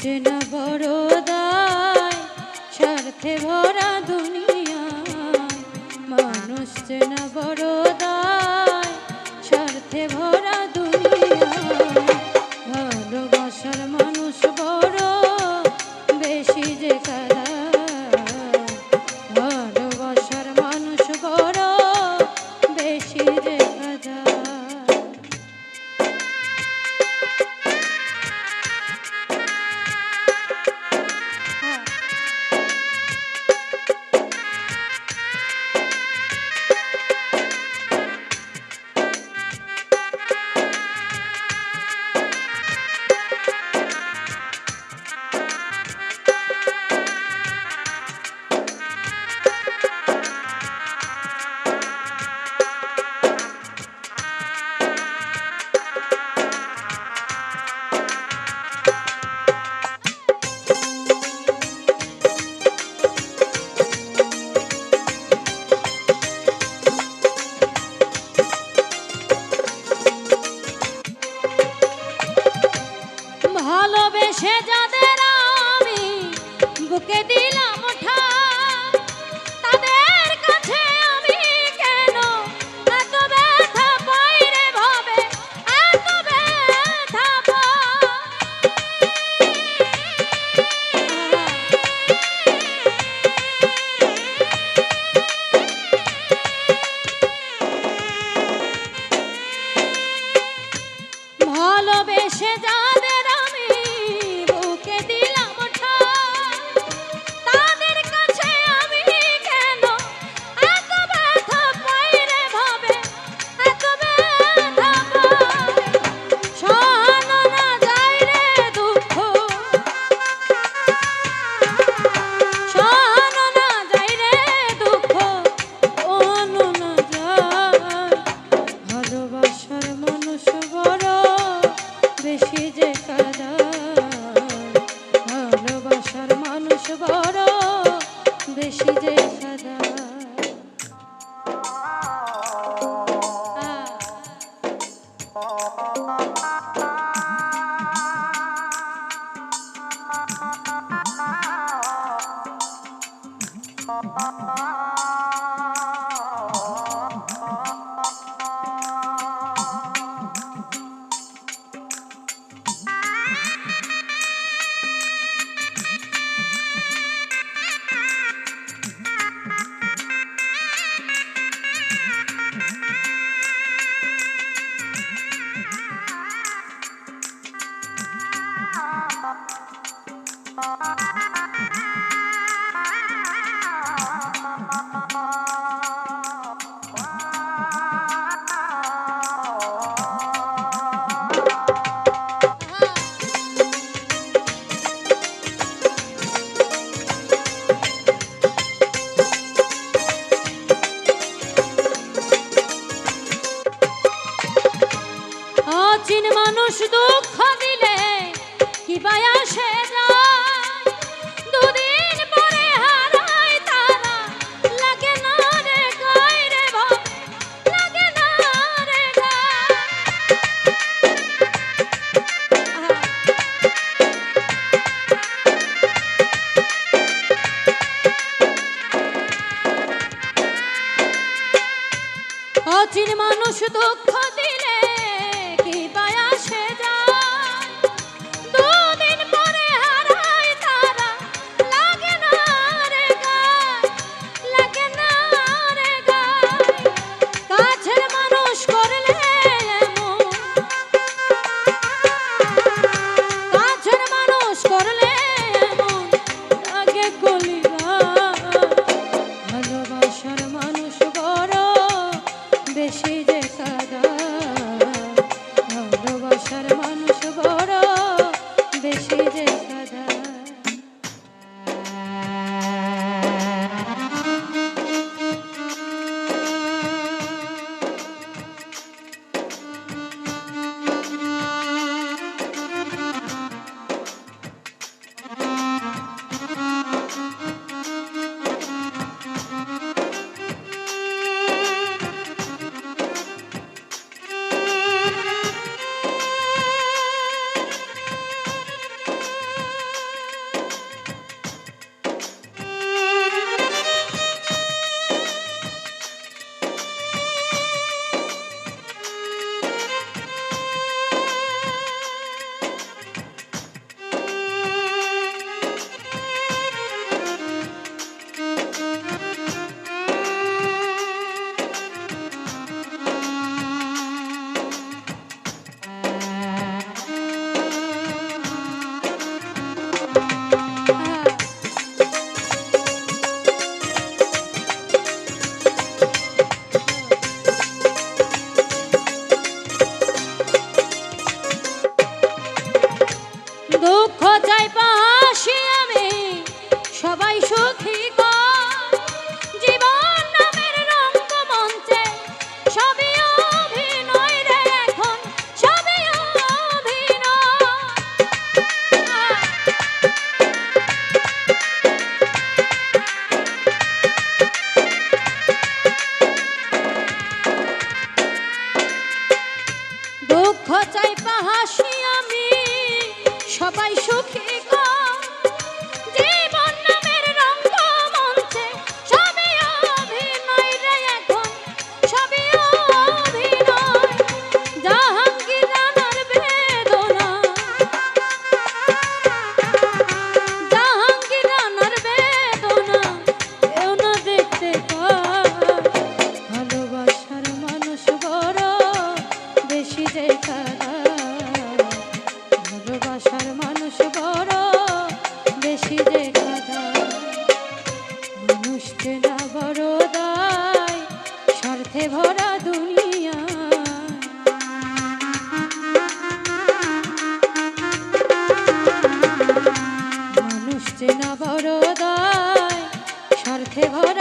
চেনা বড় দায়, স্বার্থে ভরা দুনিয়া। মানুষ চেনা বড় দায়, স্বার্থে ভরা দুনিয়া। ভালোবাসার মানুষ বড় বেশি যে কাদা, ভালোবাসার মানুষ বড় বেশি যে কাদা। ভালোবেসে যাদের আমি বুকে দিলাম ঠাঁই, তাদের কাছে আমি কেন এত ব্যথা পাই রে ভাবে, এত ব্যথা পাই। ভালোবেসে যাদের বেশি যে সাদা। অচিন মানুষ দুঃখ দিলে কি বায়াসে যায়, দুদিন পরে হারায় তারা লাগে না রে গায় রে ভাব, লাগে না রে গায়। অচিন মানুষ দুঃখ দিলে কি বায়াসে যায়, দুদিন পরে হারায় তারা লাগে না রে গায়, লাগে না রে গায়। কাছের মানুষ করলে এমন, কাছের মানুষ করলে এমন লাগে কলিগায়। ভালোবাসার মানুষ বড় বেশি যে কাদা। দুঃখ চাই পাশে আমি সবাই সুখী কর জীবন নামের রঙ্গমঞ্চে সবই অভিনয় রে এখন সবই অভিনয় দুঃখ চাই পাশে আমি সবাই সুখী কর জীবন নামের রঙ্গমঞ্চে সবই অভিনয় রে এখন সবই অভিনয় জাহাঙ্গীর রানার বেদনা জাহাঙ্গীর রানার বেদনা কেউ না দেখতে পায় ভালোবাসার মানুষ বড় বেশি যে কাঁদায় ভালোবাসার মানুষ বড় বেশি যে কাঁদায় মানুষ চেনা বড় দায় স্বার্থে ভরা দুনিয়া মানুষ চেনা বড় দায় স্বার্থে ভরা